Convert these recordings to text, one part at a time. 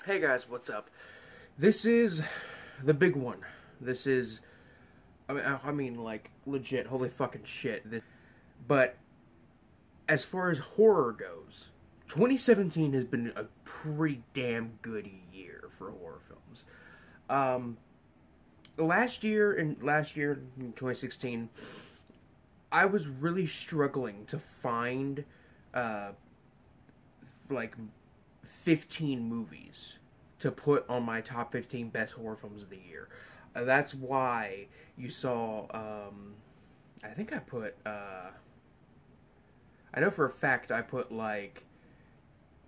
Hey guys, what's up? This is the big one. This is, I mean, like, legit, holy fucking shit. But, as far as horror goes, 2017 has been a pretty damn good year for horror films. Last year, in 2016, I was really struggling to find, like, 15 movies to put on my top 15 best horror films of the year. That's why you saw, I think I put, I know for a fact I put, like,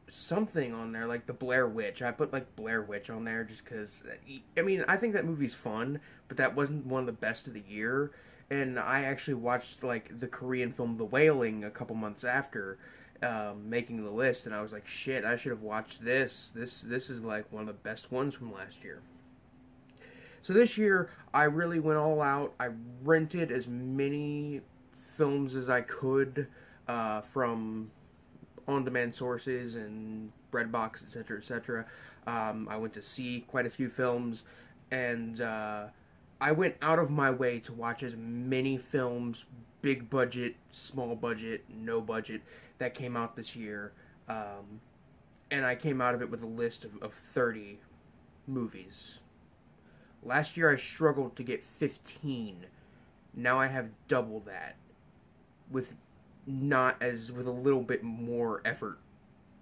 something on there, like the Blair Witch. I put, like, Blair Witch on there just because, I mean, I think that movie's fun, but that wasn't one of the best of the year. And I actually watched, like, the Korean film The Wailing a couple months after, making the list, and I was like, shit, I should have watched this. This is like one of the best ones from last year. So this year, I really went all out. I rented as many films as I could from on-demand sources and Redbox, etc., etc. I went to see quite a few films, and I went out of my way to watch as many films, big budget, small budget, no budget, that came out this year. And I came out of it with a list of 30 movies. Last year I struggled to get 15. Now I have double that. With a little bit more effort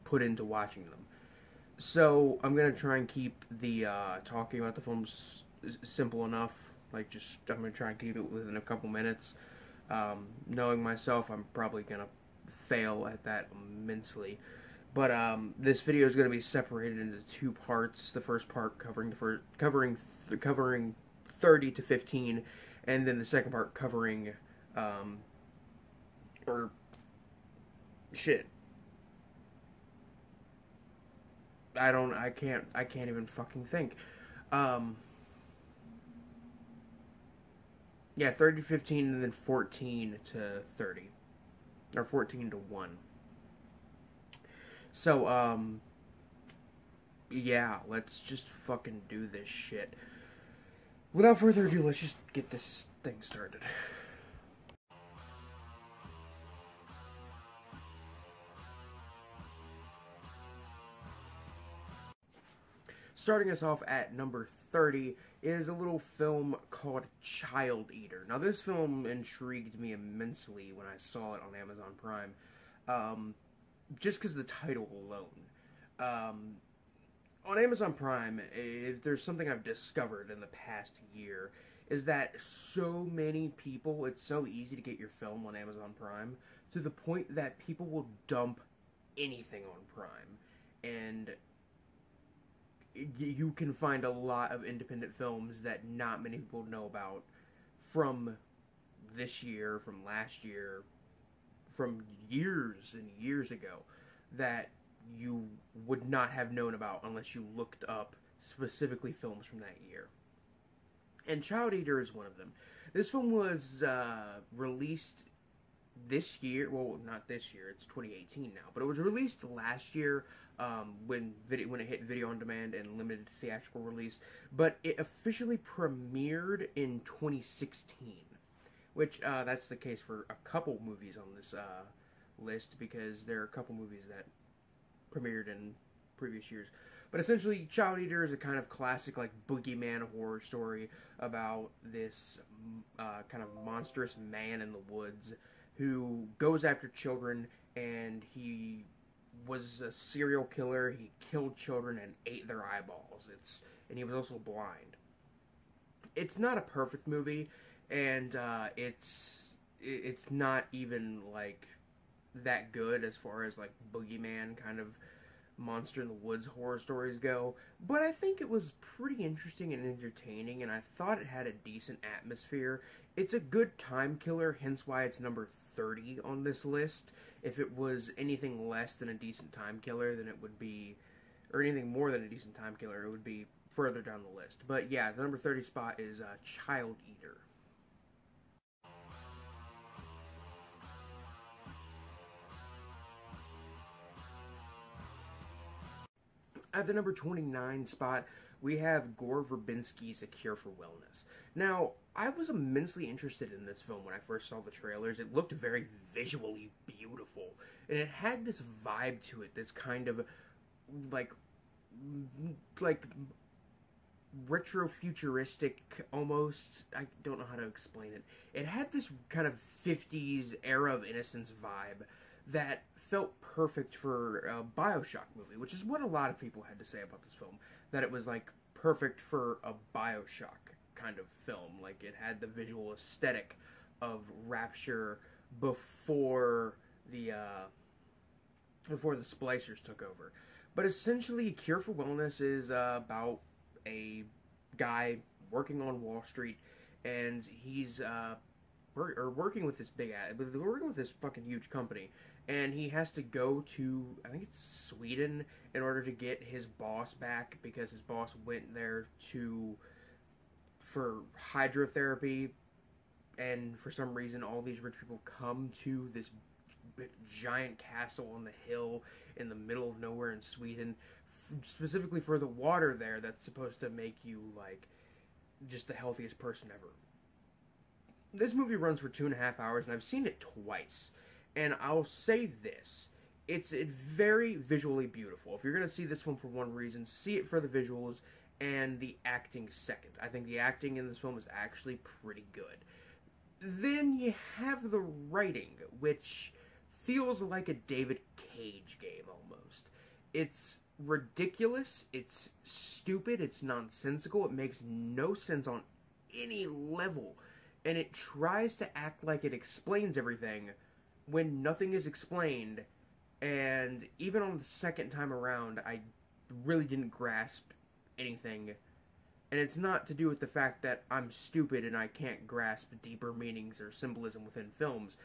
put into watching them. So I'm going to try and keep the talking about the films simple enough. Like, I'm going to try and keep it within a couple minutes. Knowing myself, I'm probably going to fail at that immensely. But this video is going to be separated into two parts. The first part covering 30 to 15, and then the second part covering shit. I can't even fucking think. Yeah, 30 to 15, and then 14 to 30. Or 14 to 1. So, yeah, let's just fucking do this shit. Without further ado, let's just get this thing started. Starting us off at number 30 is a little film called Child Eater. Now, this film intrigued me immensely when I saw it on Amazon Prime, just because of the title alone. On Amazon Prime, if there's something I've discovered in the past year, is that so many people, it's so easy to get your film on Amazon Prime, to the point that people will dump anything on Prime, and you can find a lot of independent films that not many people know about from this year, from last year, from years and years ago, that you would not have known about unless you looked up specifically films from that year. And Child Eater is one of them. This film was released this year. Well, not this year, it's 2018 now, but it was released last year, when it hit video on demand and limited theatrical release, but it officially premiered in 2016, which that's the case for a couple movies on this list, because there are a couple movies that premiered in previous years. But essentially, Child Eater is a kind of classic, like, boogeyman horror story about this kind of monstrous man in the woods who goes after children, and he was a serial killer. He killed children and ate their eyeballs. And he was also blind. It's not a perfect movie, and it's not even, like, that good as far as, like, boogeyman kind of monster in the woods horror stories go, but I think it was pretty interesting and entertaining, and I thought it had a decent atmosphere. It's a good time killer, hence why it's number 30 on this list. If it was anything less than a decent time killer, then it would be, or anything more than a decent time killer, it would be further down the list. But yeah, the number 30 spot is Child Eater. At the number 29 spot, we have Gore Verbinski's A Cure for Wellness. Now, I was immensely interested in this film when I first saw the trailers. It looked very visually beautiful, and it had this vibe to it, this kind of, like retro-futuristic, almost. I don't know how to explain it. It had this kind of 50s era of innocence vibe that felt perfect for a Bioshock movie, which is what a lot of people had to say about this film, that it was like perfect for a Bioshock kind of film. Like, it had the visual aesthetic of Rapture before the splicers took over. But essentially, Cure for Wellness is about a guy working on Wall Street, and he's working with this working with this fucking huge company, and he has to go to, I think it's Sweden, in order to get his boss back, because his boss went there for hydrotherapy, and for some reason all these rich people come to this giant castle on the hill in the middle of nowhere in Sweden, specifically for the water there that's supposed to make you, like, just the healthiest person ever. This movie runs for 2.5 hours, and I've seen it twice. And I'll say this, it's very visually beautiful. If you're going to see this film for one reason, see it for the visuals and the acting second. I think the acting in this film is actually pretty good. Then you have the writing, which feels like a David Cage game almost. It's ridiculous, it's stupid, it's nonsensical, it makes no sense on any level, and it tries to act like it explains everything when nothing is explained. And even on the second time around, I really didn't grasp anything. And it's not to do with the fact that I'm stupid and I can't grasp deeper meanings or symbolism within films.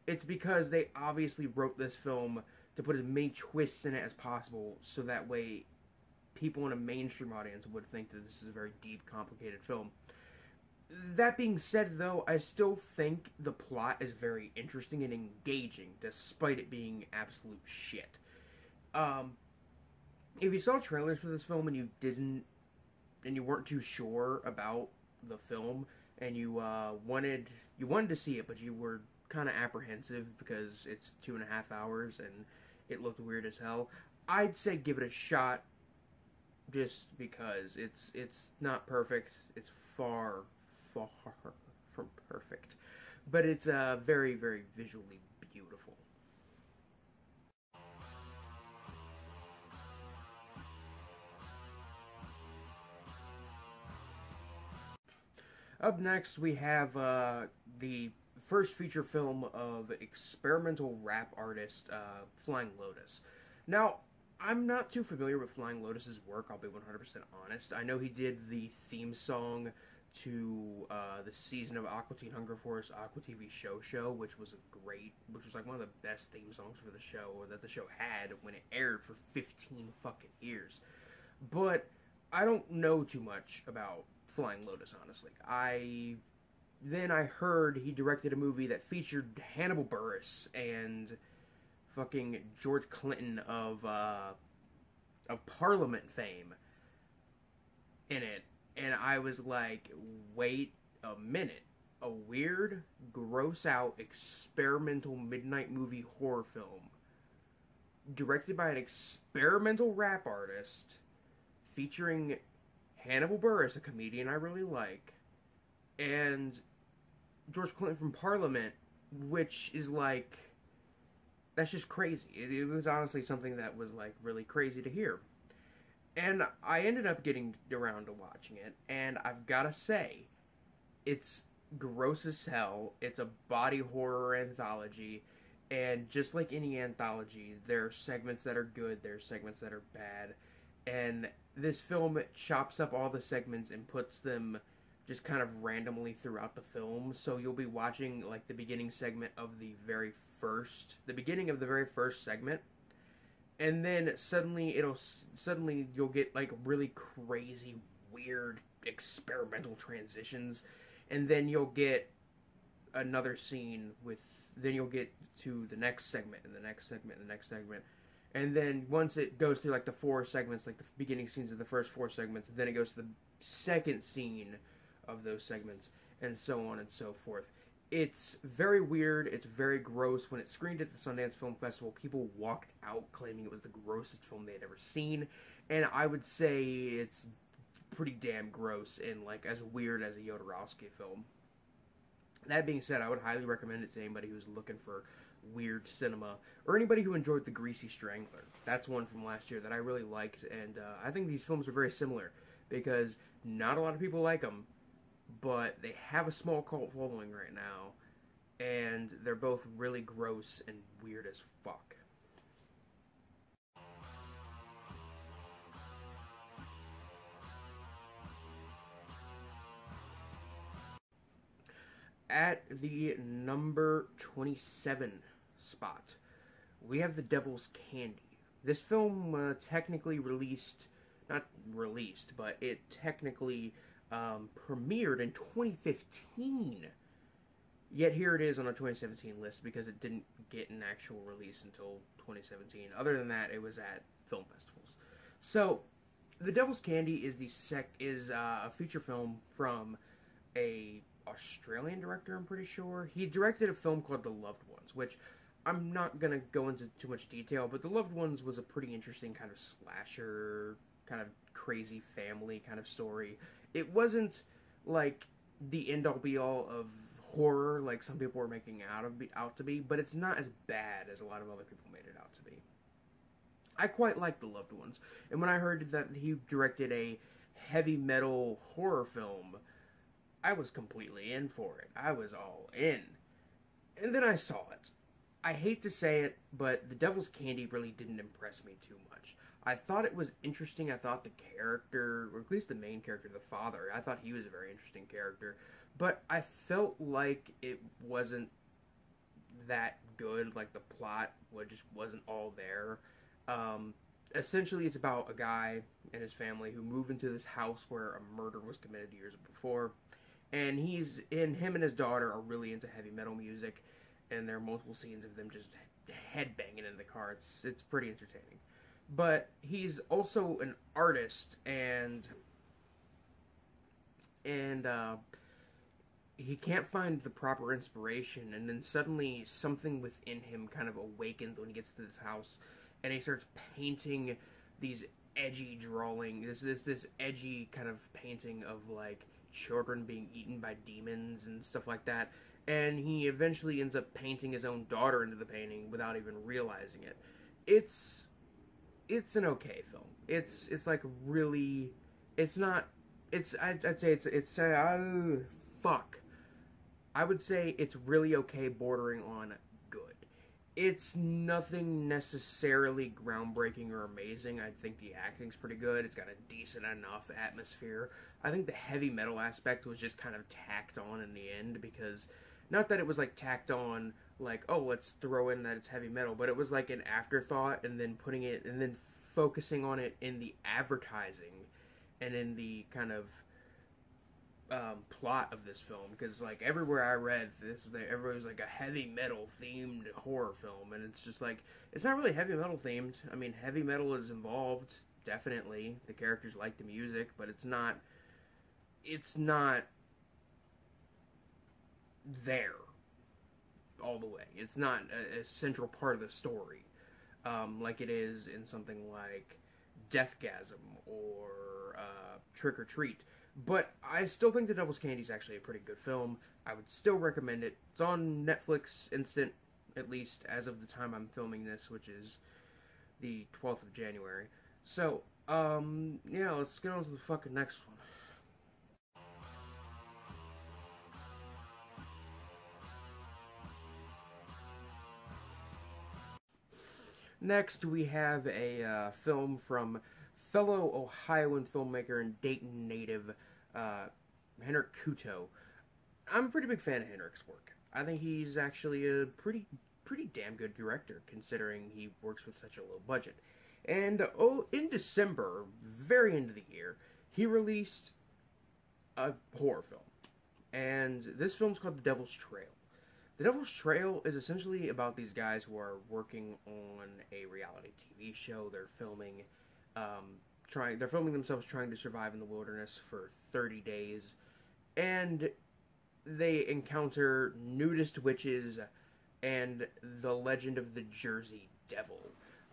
It's because they obviously wrote this film to put as many twists in it as possible, so that way people in a mainstream audience would think that this is a very deep, complicated film. That being said, though, I still think the plot is very interesting and engaging, despite it being absolute shit. If you saw trailers for this film and you weren't too sure about the film, and you wanted to see it, but you were kind of apprehensive because it's 2.5 hours and it looked weird as hell, I'd say give it a shot, just because it's not perfect. It's far from perfect, but it's very, very visually beautiful. Up next, we have the first feature film of experimental rap artist Flying Lotus. Now, I'm not too familiar with Flying Lotus's work, I'll be 100% honest. I know he did the theme song to the season of Aqua Teen Hunger Force Aqua TV Show, which was like one of the best theme songs for the show, or that the show had when it aired for 15 fucking years. But I don't know too much about Flying Lotus, honestly. Then I heard he directed a movie that featured Hannibal Buress and fucking George Clinton of Parliament fame in it. And I was like, wait a minute. A weird, gross-out, experimental midnight movie horror film directed by an experimental rap artist featuring Hannibal Buress, a comedian I really like, and George Clinton from Parliament, which is like, that's just crazy. It was honestly something that was like really crazy to hear. And I ended up getting around to watching it, and I've gotta say, it's gross as hell. It's a body horror anthology, and just like any anthology, there are segments that are good, there are segments that are bad, and this film chops up all the segments and puts them just kind of randomly throughout the film. So you'll be watching like the beginning of the very first segment, and then suddenly you'll get like really crazy, weird, experimental transitions, and then you'll get another scene then you'll get to the next segment, and the next segment, and the next segment, And then once it goes through like the 4 segments, like the beginning scenes of the first 4 segments, then it goes to the second scene of those segments, and so on and so forth. It's very weird, it's very gross. When it screened at the Sundance Film Festival, people walked out claiming it was the grossest film they had ever seen, and I would say it's pretty damn gross and like as weird as a Jodorowsky film. That being said, I would highly recommend it to anybody who's looking for weird cinema, or anybody who enjoyed The Greasy Strangler. That's one from last year that I really liked, and I think these films are very similar, because not a lot of people like them, but they have a small cult following right now, and they're both really gross and weird as fuck. At the number 27 spot, we have The Devil's Candy. This film technically released, not released, but it technically premiered in 2015. Yet here it is on a 2017 list because it didn't get an actual release until 2017. Other than that, it was at film festivals. So, The Devil's Candy is a feature film from a Australian director, I'm pretty sure. He directed a film called The Loved Ones, which I'm not going to go into too much detail, but The Loved Ones was a pretty interesting kind of slasher, kind of crazy family kind of story. It wasn't like the end-all be-all of horror like some people were making out to be, but it's not as bad as a lot of other people made it out to be. I quite like The Loved Ones, and when I heard that he directed a heavy metal horror film, I was completely in for it. I was all in. And then I saw it. I hate to say it, but The Devil's Candy really didn't impress me too much. I thought it was interesting. I thought the character, or at least the main character, the father, I thought he was a very interesting character. But I felt like it wasn't that good. Like, the plot just wasn't all there. Essentially, it's about a guy and his family who move into this house where a murder was committed years before. And him and his daughter are really into heavy metal music, and there are multiple scenes of them just headbanging in the car. It's pretty entertaining. But he's also an artist, and he can't find the proper inspiration, and then suddenly something within him kind of awakens when he gets to this house, and he starts painting these edgy drawings, this edgy kind of painting of like children being eaten by demons and stuff like that, and he eventually ends up painting his own daughter into the painting without even realizing it. It's an okay film. It's like really, it's not, I'd say it's fuck. I would say it's really okay, bordering on good. It's nothing necessarily groundbreaking or amazing. I think the acting's pretty good. It's got a decent enough atmosphere. I think the heavy metal aspect was just kind of tacked on in the end, because, not that it was like tacked on, like, oh, let's throw in that it's heavy metal, but it was like an afterthought, and then putting it, and then focusing on it in the advertising, and in the kind of plot of this film, because like everywhere I read this, everybody was like a heavy metal themed horror film, and it's just like, it's not really heavy metal themed. I mean, heavy metal is involved, definitely. The characters like the music, but it's not there all the way. It's not a central part of the story, like it is in something like Deathgasm or Trick or Treat. But I still think The Devil's Candy is actually a pretty good film. I would still recommend it. It's on Netflix Instant, at least as of the time I'm filming this, which is the 12th of January. So, yeah, let's get on to the fucking next one. Next, we have a film from fellow Ohioan filmmaker and Dayton native Henrik Kuto. I'm a pretty big fan of Henrik's work. I think he's actually a pretty damn good director, considering he works with such a low budget. And in December, very end of the year, he released a horror film. And this film's called The Devil's Trail. The Devil's Trail is essentially about these guys who are working on a reality TV show. They're filming, they're filming themselves trying to survive in the wilderness for 30 days, and they encounter nudist witches and the legend of the Jersey Devil.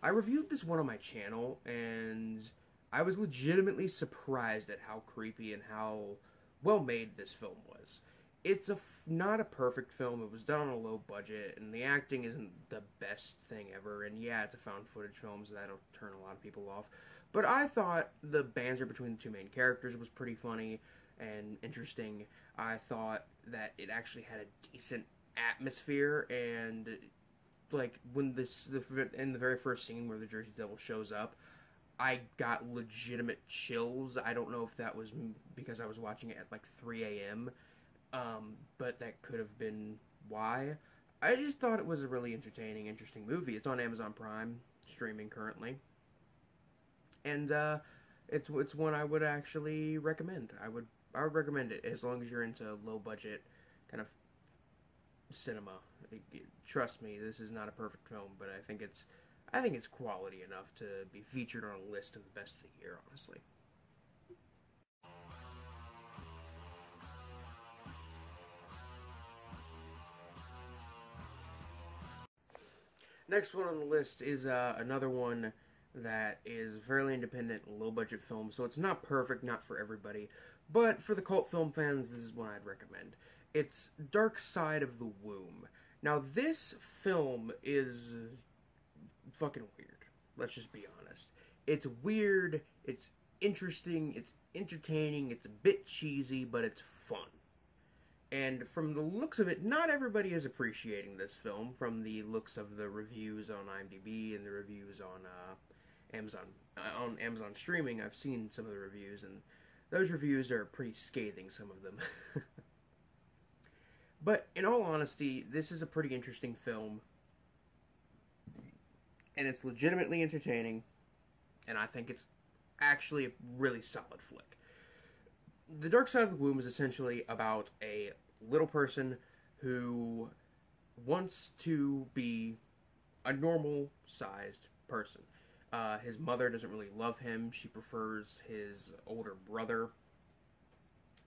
I reviewed this one on my channel, and I was legitimately surprised at how creepy and how well made this film was. It's not a perfect film. It was done on a low budget, and the acting isn't the best thing ever. And yeah, it's a found footage film, so that'll turn a lot of people off. But I thought the banter between the two main characters was pretty funny and interesting. I thought that it actually had a decent atmosphere, and like when in the very first scene where the Jersey Devil shows up, I got legitimate chills. I don't know if that was because I was watching it at like 3 a.m., but that could have been why. I just thought it was a really entertaining, interesting movie. It's on Amazon Prime, streaming currently. And, it's one I would actually recommend. I would recommend it, as long as you're into low-budget kind of cinema. Trust me, this is not a perfect film, but I think it's quality enough to be featured on a list of the best of the year, honestly. Next one on the list is another one that is fairly independent, low-budget film, so it's not perfect, not for everybody, but for the cult film fans, this is one I'd recommend. It's Dark Side of the Womb. Now, this film is fucking weird. Let's just be honest. It's weird, it's interesting, it's entertaining, it's a bit cheesy, but it's fun. And from the looks of it, not everybody is appreciating this film. From the looks of the reviews on IMDb and the reviews on Amazon streaming, I've seen some of the reviews, and those reviews are pretty scathing, some of them. But in all honesty, this is a pretty interesting film, and it's legitimately entertaining, and I think it's actually a really solid flick. The Dark Side of the Womb is essentially about a little person who wants to be a normal-sized person. His mother doesn't really love him. She prefers his older brother,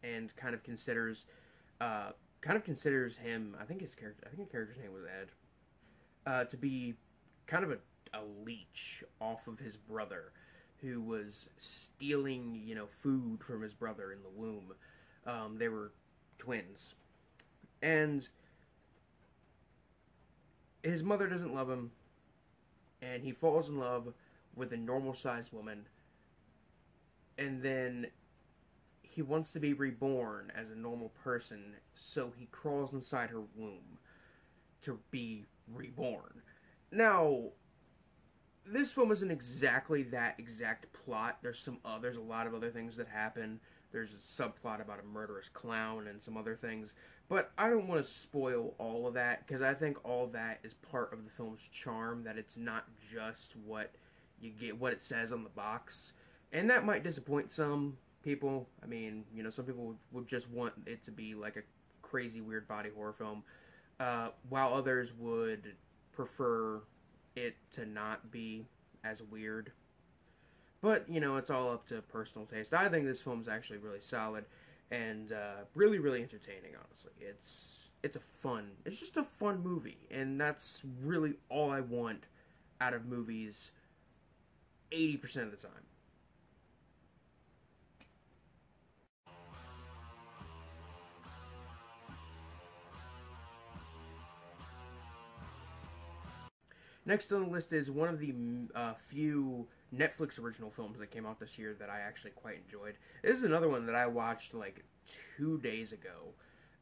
and kind of considers him. I think the character's name was Ed, to be kind of a leech off of his brother, who was stealing, food from his brother in the womb. They were twins. And his mother doesn't love him, and he falls in love with a normal-sized woman, and then he wants to be reborn as a normal person, so he crawls inside her womb to be reborn. Now, this film isn't exactly that exact plot. There's a lot of other things that happen. There's a subplot about a murderous clown and some other things. But I don't want to spoil all of that, because I think all that is part of the film's charm, that it's not just what you get, what it says on the box. And that might disappoint some people. I mean, some people would just want it to be like a crazy, weird body horror film, while others would prefer it to not be as weird. But, it's all up to personal taste. I think this film's actually really solid and really, really entertaining, honestly. It's just a fun movie, and that's really all I want out of movies 80% of the time. Next on the list is one of the few Netflix original films that came out this year that I actually quite enjoyed. This is another one that I watched like 2 days ago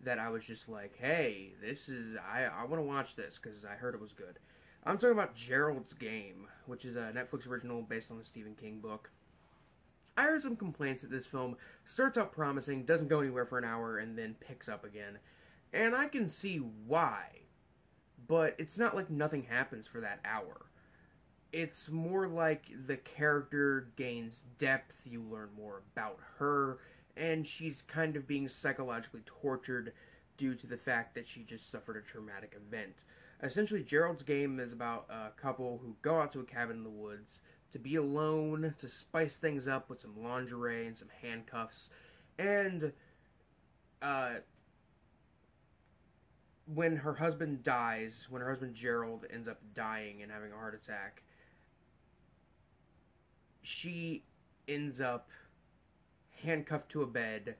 that I was just like, hey, I want to watch this because I heard it was good. I'm talking about Geralds Game, which is a Netflix original based on the Stephen King book. I heard some complaints that this film starts out promising, doesn't go anywhere for an hour, and then picks up again. And I can see why. But it's not like nothing happens for that hour. It's more like the character gains depth, you learn more about her, and she's kind of being psychologically tortured due to the fact that she just suffered a traumatic event. Essentially, Gerald's Game is about a couple who go out to a cabin in the woods to be alone, to spice things up with some lingerie and some handcuffs, and when her husband dies, when her husband Gerald ends up dying and having a heart attack, she ends up handcuffed to a bed,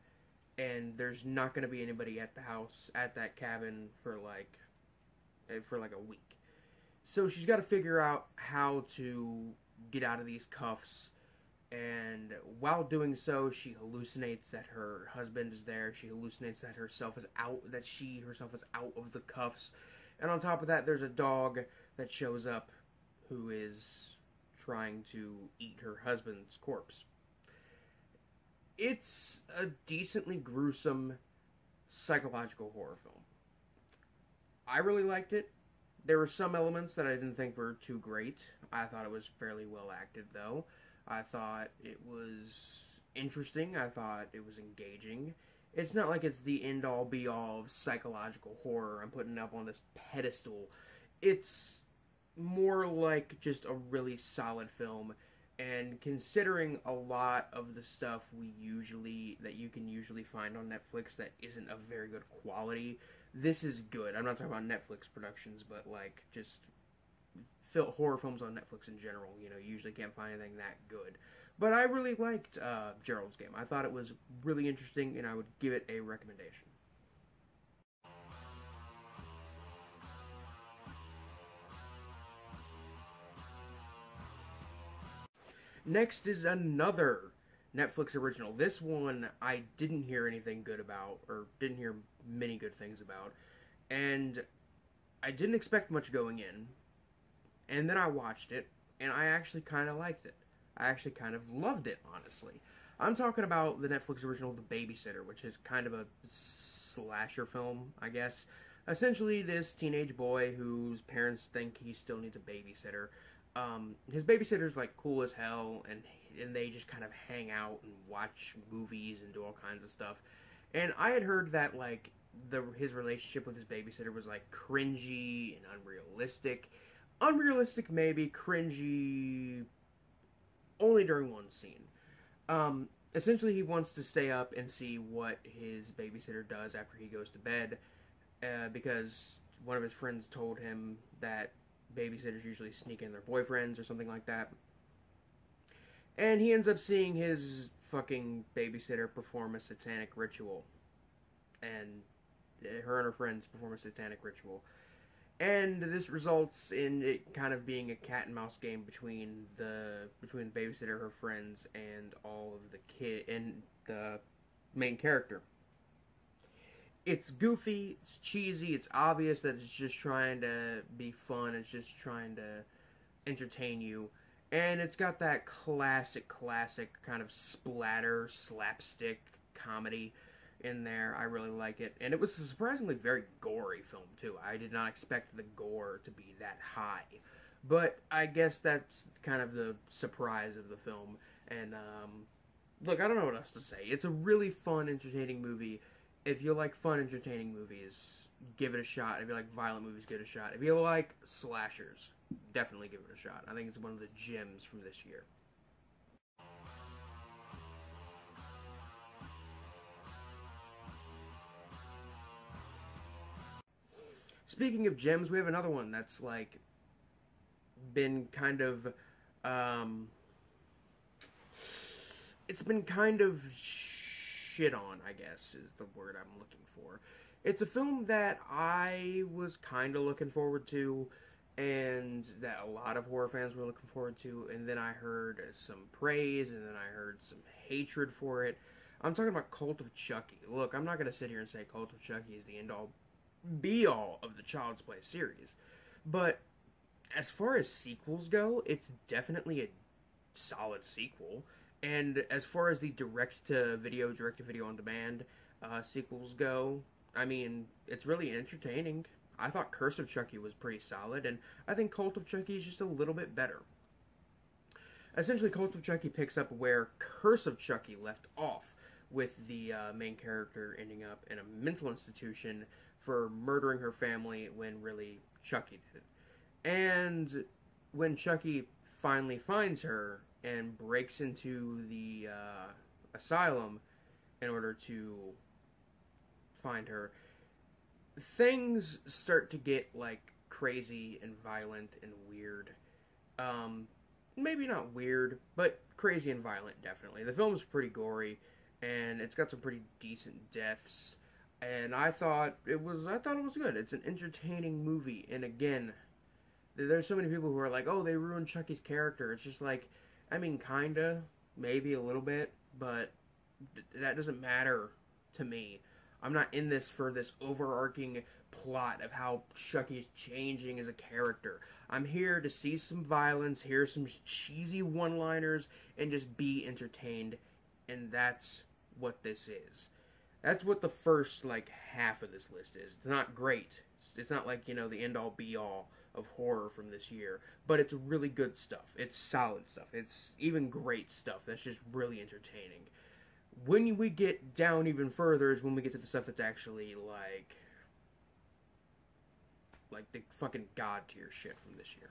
and there's not going to be anybody at the house, at that cabin, for like a week. So she's got to figure out how to get out of these cuffs, and while doing so, she hallucinates that her husband is there. She hallucinates that she herself is out of the cuffs. And on top of that, there's a dog that shows up who is trying to eat her husband's corpse. It's a decently gruesome psychological horror film. I really liked it. There were some elements that I didn't think were too great. I thought it was fairly well acted, though. I thought it was interesting. I thought it was engaging. It's not like it's the end-all, be-all of psychological horror I'm putting up on this pedestal. It's more like just a really solid film. And considering a lot of the stuff that you can usually find on Netflix that isn't of very good quality, this is good. I'm not talking about Netflix productions, but like just horror films on Netflix in general. You usually can't find anything that good. But I really liked Gerald's Game. I thought it was really interesting, and I would give it a recommendation. Next is another Netflix original. This one I didn't hear anything good about, or didn't hear many good things about, and I didn't expect much going in. And then I watched it, and I actually kind of liked it. I actually kind of loved it, honestly. I'm talking about the Netflix original, The Babysitter, which is kind of a slasher film, I guess. Essentially, this teenage boy whose parents think he still needs a babysitter. His babysitter's, like, cool as hell, and they just kind of hang out and watch movies and do all kinds of stuff. And I had heard that, like, his relationship with his babysitter was, like, cringy and unrealistic. Unrealistic, maybe. Cringy, only during one scene. Essentially, he wants to stay up and see what his babysitter does after he goes to bed, because one of his friends told him that babysitters usually sneak in their boyfriends or something like that. And he ends up seeing his fucking babysitter perform a satanic ritual. And her and her friends perform a satanic ritual. And this results in it kind of being a cat and mouse game between the babysitter, her friends, and all of the main character. It's goofy, it's cheesy, it's obvious that it's just trying to be fun, it's just trying to entertain you. And it's got that classic kind of splatter, slapstick comedy in there. I really like it. And it was a surprisingly very gory film, too. I did not expect the gore to be that high. But I guess that's kind of the surprise of the film. And, look, I don't know what else to say. It's a really fun, entertaining movie. If you like fun, entertaining movies, give it a shot. If you like violent movies, give it a shot. If you like slashers, definitely give it a shot. I think it's one of the gems from this year. Speaking of gems, we have another one that's, like, been kind of, it's been kind of shit on, I guess, is the word I'm looking for. It's a film that I was kind of looking forward to, and that a lot of horror fans were looking forward to, and then I heard some praise, and then I heard some hatred for it. I'm talking about Cult of Chucky. Look, I'm not going to sit here and say Cult of Chucky is the end-all, be-all of the Child's Play series, but as far as sequels go, it's definitely a solid sequel. And as far as the direct-to-video on demand sequels go, I mean, it's really entertaining. I thought Curse of Chucky was pretty solid, and I think Cult of Chucky is just a little bit better. Essentially, Cult of Chucky picks up where Curse of Chucky left off, with the main character ending up in a mental institution for murdering her family when really Chucky did it. And when Chucky finally finds her and breaks into the asylum in order to find her, things start to get like crazy and violent and weird. Maybe not weird, but crazy and violent, definitely. The film's pretty gory, and it's got some pretty decent deaths. And I thought it was good. It's an entertaining movie. And again, there's so many people who are like, "Oh, they ruined Chucky's character." It's just like, I mean, kinda, maybe a little bit, but that doesn't matter to me. I'm not in this for this overarching plot of how Chucky's changing as a character. I'm here to see some violence, hear some cheesy one-liners, and just be entertained. And that's what this is. That's what the first, like, half of this list is. It's not great. It's not like, you know, the end-all, be-all of horror from this year. But it's really good stuff. It's solid stuff. It's even great stuff that's just really entertaining. When we get down even further is when we get to the stuff that's actually, like the fucking god tier shit from this year.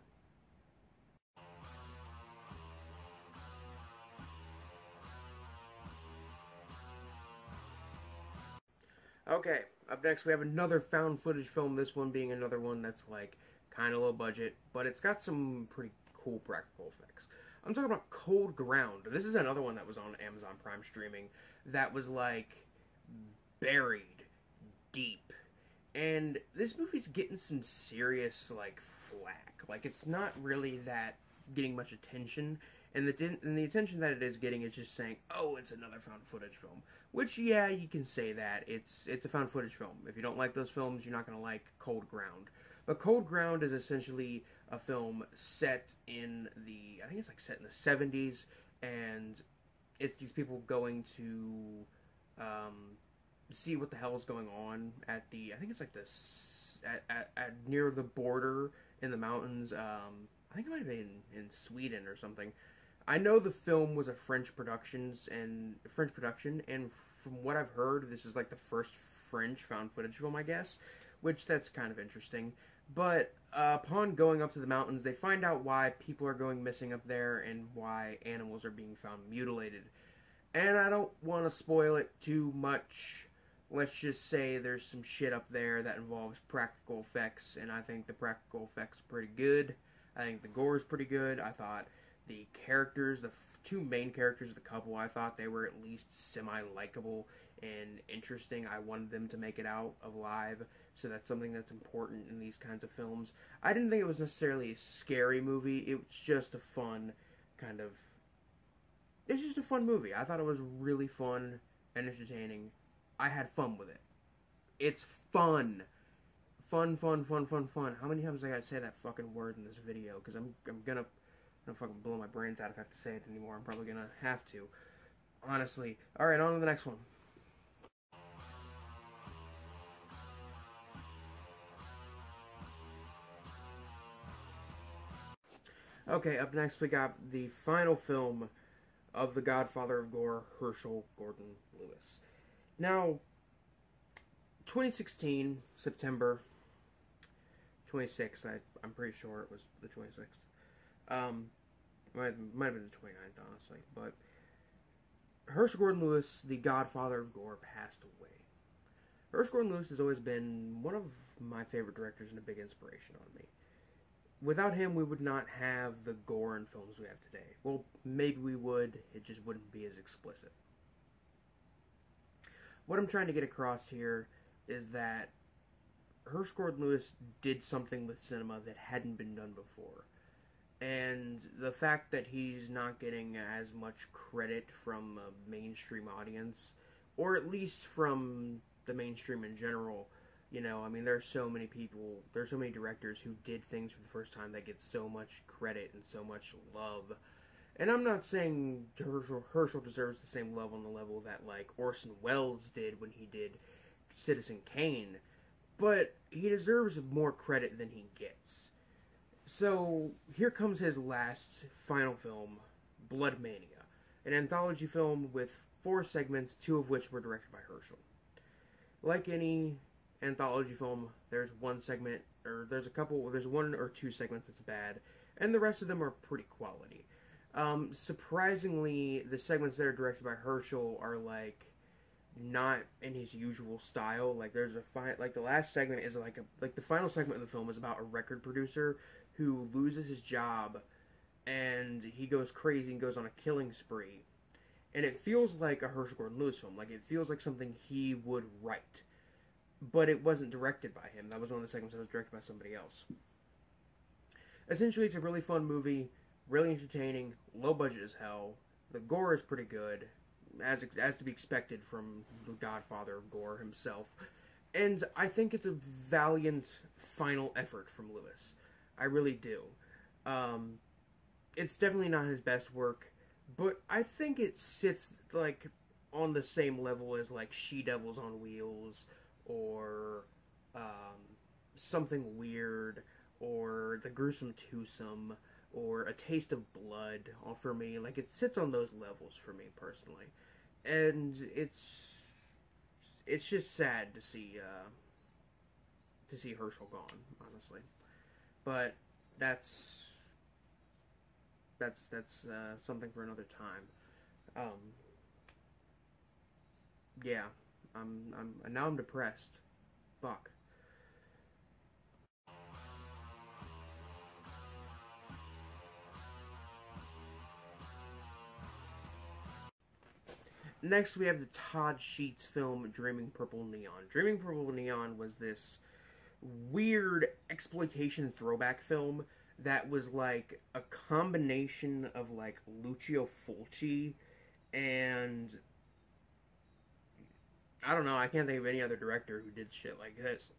Okay, up next we have another found footage film, this one being another one that's like kind of low budget, but it's got some pretty cool practical effects. I'm talking about Cold Ground. This is another one that was on Amazon Prime streaming that was like buried deep. And this movie's getting some serious like flack. Like, it's not really that getting much attention, and the attention that it is getting is just saying, "Oh, it's another found footage film." Which, yeah, you can say that. It's a found footage film. If you don't like those films, you're not going to like Cold Ground. But Cold Ground is essentially a film set in I think it's like set in the 70s, and it's these people going to see what the hell is going on at I think it's like this, at near the border in the mountains. I think it might have been in Sweden or something. I know the film was a French production, and from what I've heard, this is like the first French found footage film, I guess, which that's kind of interesting. But upon going up to the mountains, they find out why people are going missing up there and why animals are being found mutilated. And I don't want to spoil it too much. Let's just say there's some shit up there that involves practical effects, and I think the practical effects are pretty good. I think the gore is pretty good. I thought the characters, the two main characters of the couple, I thought they were at least semi-likable and interesting. I wanted them to make it out alive, so that's something that's important in these kinds of films. I didn't think it was necessarily a scary movie. It was just a fun kind of... It's just a fun movie. I thought it was really fun and entertaining. I had fun with it. It's fun. Fun, fun, fun, fun, fun. How many times I gotta say that fucking word in this video? Because I'm gonna fucking blow my brains out if I have to say it anymore. I'm probably gonna have to. Honestly. Alright, on to the next one. Okay, up next we got the final film of the Godfather of Gore, Herschel Gordon Lewis. Now, 2016, September 26th, I'm pretty sure it was the 26th. Might have been the 29th, honestly, but Herschel Gordon Lewis, the Godfather of Gore, passed away. Herschel Gordon Lewis has always been one of my favorite directors and a big inspiration on me. Without him, we would not have the gore in films we have today. Well, maybe we would, it just wouldn't be as explicit. What I'm trying to get across here is that Herschel Gordon Lewis did something with cinema that hadn't been done before. And the fact that he's not getting as much credit from a mainstream audience, or at least from the mainstream in general, you know, I mean, there's so many people, there's so many directors who did things for the first time that get so much credit and so much love. And I'm not saying Herschel deserves the same love on the level that, like, Orson Welles did when he did Citizen Kane, but he deserves more credit than he gets. So, here comes his last final film, Blood Mania, an anthology film with 4 segments, 2 of which were directed by Herschel. Like any anthology film, there's one segment, or there's 1 or 2 segments that's bad, and the rest of them are pretty quality. Surprisingly, the segments that are directed by Herschel are like not in his usual style. Like there's the last segment is like the final segment of the film is about a record producer who loses his job and he goes crazy and goes on a killing spree. And it feels like a Herschel Gordon Lewis film. Like it feels like something he would write. But it wasn't directed by him. That was one of the segments that was directed by somebody else. Essentially, it's a really fun movie, really entertaining, low budget as hell. The gore is pretty good, as to be expected from the godfather of gore himself. And I think it's a valiant final effort from Lewis. I really do. It's definitely not his best work, but I think it sits like on the same level as like She-Devils on Wheels, or Something Weird, or The Gruesome Twosome, or A Taste of Blood for me. Like, it sits on those levels for me, personally. And it's just sad to see Herschel gone, honestly. But that's something for another time. Yeah, now I'm depressed. Fuck. Next, we have the Todd Sheets film, Dreaming Purple Neon. Dreaming Purple Neon was this weird exploitation throwback film that was like a combination of like Lucio Fulci and I don't know, I can't think of any other director who did shit like this.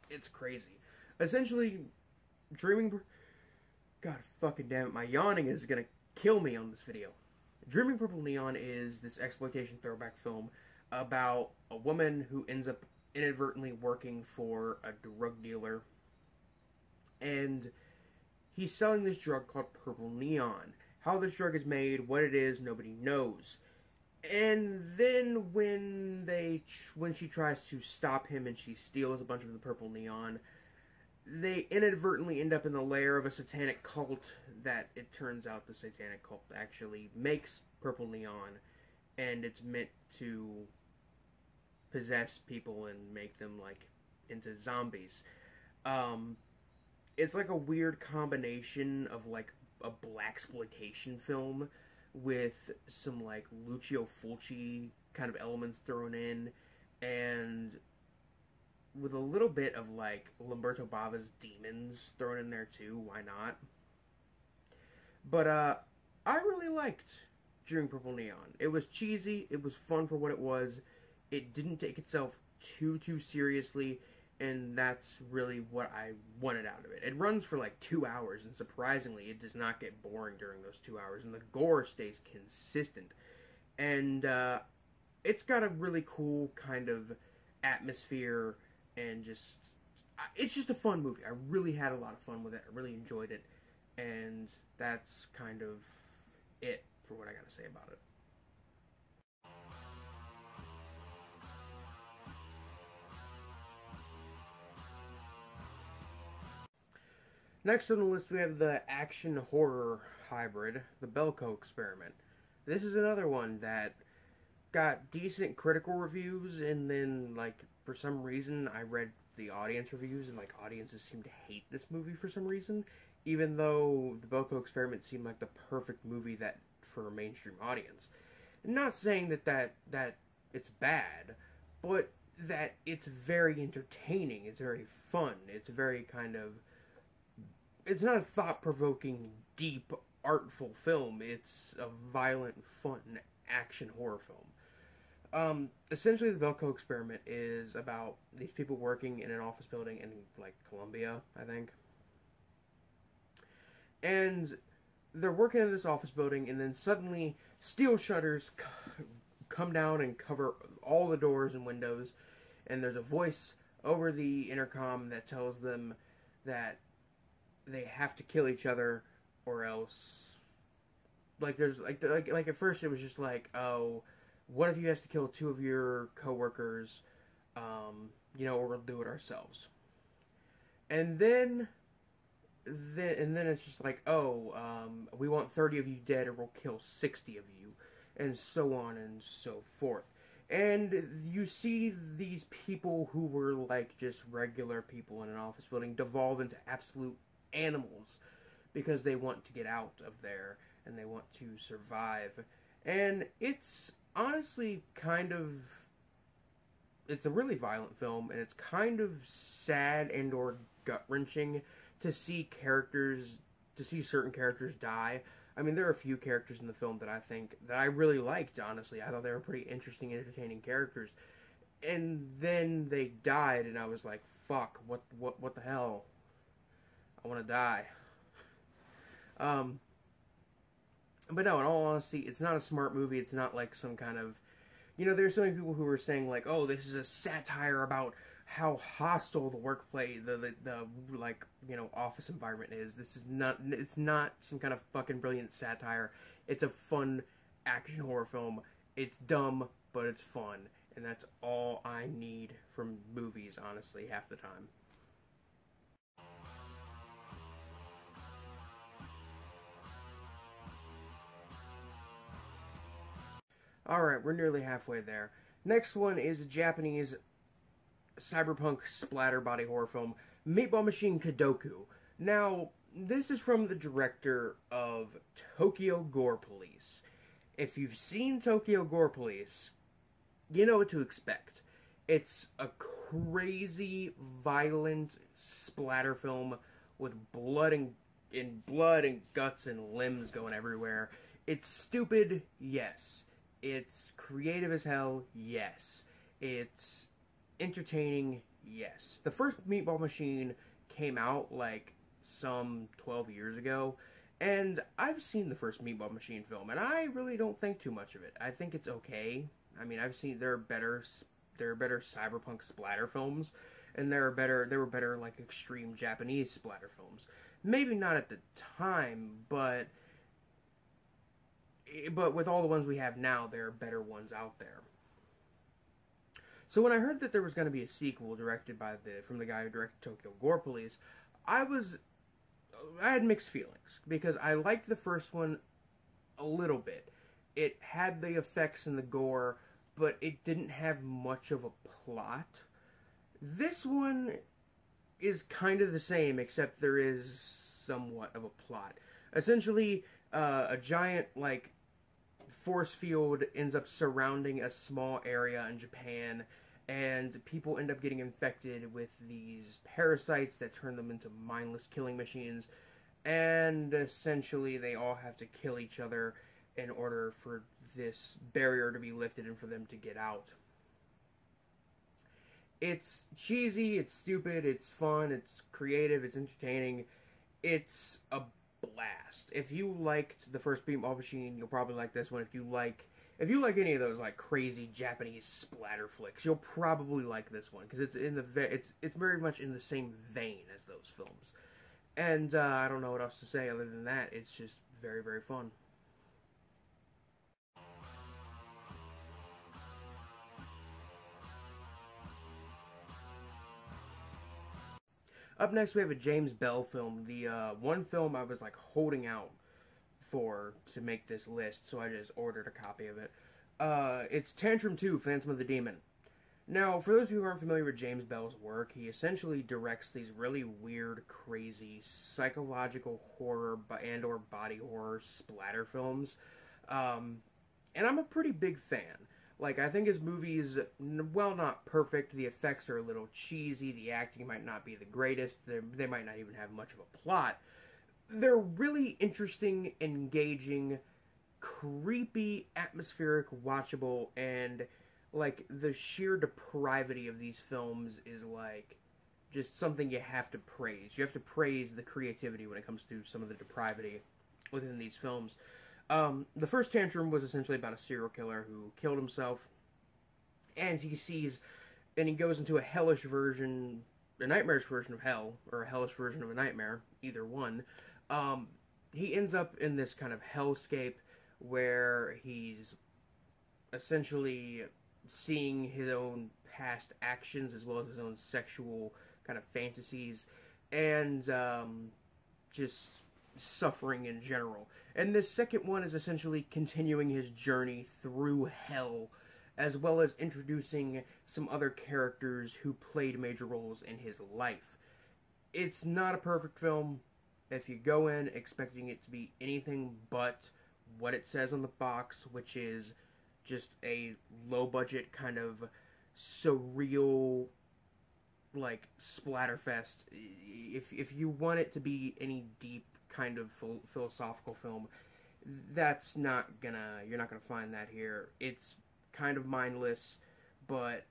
It's crazy. Essentially, God fucking damn it, my yawning is gonna kill me on this video. Dreaming Purple Neon is this exploitation throwback film about a woman who ends up inadvertently working for a drug dealer. And he's selling this drug called Purple Neon. How this drug is made, what it is, nobody knows. And then when she tries to stop him and she steals a bunch of the Purple Neon, they inadvertently end up in the lair of a satanic cult that it turns out the satanic cult actually makes Purple Neon, and it's meant to possess people and make them like into zombies. It's like a weird combination of like a blaxploitation film with some like Lucio Fulci kind of elements thrown in, and with a little bit of like Lamberto Bava's Demons thrown in there too. Why not? But I really liked Dreaming Purple Neon. It was cheesy. It was fun for what it was. It didn't take itself too seriously, and that's really what I wanted out of it. It runs for like 2 hours, and surprisingly, it does not get boring during those 2 hours, and the gore stays consistent. And it's got a really cool kind of atmosphere, and it's just a fun movie. I really had a lot of fun with it. I really enjoyed it, and that's kind of it for what I gotta say about it. Next on the list, we have the action-horror hybrid, the Belko Experiment. This is another one that got decent critical reviews, and then, like, for some reason, I read the audience reviews, and, like, audiences seem to hate this movie for some reason, even though the Belko Experiment seemed like the perfect movie for a mainstream audience. Not saying that it's bad, but that it's very entertaining, it's very fun, it's very kind of... It's not a thought-provoking, deep, artful film. It's a violent, fun, action horror film. Essentially, the Belko Experiment is about these people working in an office building in, like, Colombia, I think. And they're working in this office building, and then suddenly steel shutters come down and cover all the doors and windows, and there's a voice over the intercom that tells them that they have to kill each other, or else, like, there's, like at first it was just like, oh, What if you have to kill two of your coworkers, or we'll do it ourselves. And then it's just like, we want 30 of you dead or we'll kill 60 of you, and so on and so forth. And you see these people who were like just regular people in an office building devolve into absolute animals because they want to get out of there and they want to survive. And it's honestly it's a really violent film, and it's kind of sad and or gut-wrenching to see certain characters die. I mean, there are a few characters in the film that I really liked, honestly. I thought they were pretty interesting, entertaining characters. And then they died, and I was like, fuck, what the hell? I want to die. But no, in all honesty, it's not a smart movie. It's not like some kind of... there's so many people who are saying, like, oh, this is a satire about how hostile the workplace, the office environment is. It's not some kind of fucking brilliant satire. It's a fun action horror film. It's dumb, but it's fun. And that's all I need from movies, honestly, half the time. Alright, we're nearly halfway there. Next one is a Japanese cyberpunk splatter body horror film, Meatball Machine Kodoku. Now, this is from the director of Tokyo Gore Police. If you've seen Tokyo Gore Police, you know what to expect. It's a crazy, violent splatter film with blood and guts and limbs going everywhere. It's stupid, yes. It's creative as hell, yes. It's entertaining, yes. The first Meatball Machine came out like some 12 years ago, and I've seen the first Meatball Machine film, and I really don't think too much of it. I think it's okay. I mean, there are better cyberpunk splatter films, and there were better like extreme Japanese splatter films. Maybe not at the time, but with all the ones we have now, there are better ones out there. So when I heard that there was going to be a sequel directed from the guy who directed Tokyo Gore Police, I had mixed feelings, because I liked the first one a little bit. It had the effects and the gore, but it didn't have much of a plot. This one is kind of the same, except there is somewhat of a plot. Essentially, a giant, force field ends up surrounding a small area in Japan, and people end up getting infected with these parasites that turn them into mindless killing machines, and essentially they all have to kill each other in order for this barrier to be lifted and for them to get out. It's cheesy, it's stupid, it's fun, it's creative, it's entertaining, it's a blast. If you liked the first Meatball Machine, you'll probably like this one. If you like any of those crazy Japanese splatter flicks, you'll probably like this one, because it's very much in the same vein as those films. And I don't know what else to say other than that. It's just very, very fun. Up next, we have a James Bell film. The one film I was holding out to make this list, so I just ordered a copy of it. It's Tantrum 2, Phantom of the Demon. Now, for those who aren't familiar with James Bell's work, he essentially directs these really weird, crazy, psychological horror and or body horror splatter films. And I'm a pretty big fan. I think his movies, well, not perfect, the effects are a little cheesy, the acting might not be the greatest, they might not even have much of a plot. They're really interesting, engaging, creepy, atmospheric, watchable, and, the sheer depravity of these films is, just something you have to praise. You have to praise the creativity when it comes to some of the depravity within these films. The first Tantrum was essentially about a serial killer who killed himself, and he goes into a nightmarish version of hell, or a hellish version of a nightmare, either one. He ends up in this kind of hellscape where he's essentially seeing his own past actions as well as his own sexual kind of fantasies, and just suffering in general. And this second one is essentially continuing his journey through hell, as well as introducing some other characters who played major roles in his life. It's not a perfect film. If you go in expecting it to be anything but what it says on the box, which is just a low-budget kind of surreal, like, splatterfest. If you want it to be any deep kind of philosophical film, that's not gonna, you're not gonna find that here. It's kind of mindless, but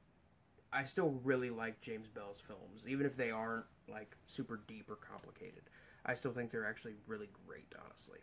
I still really like James Bell's films, even if they aren't, like, super deep or complicated. I still think they're actually really great, honestly.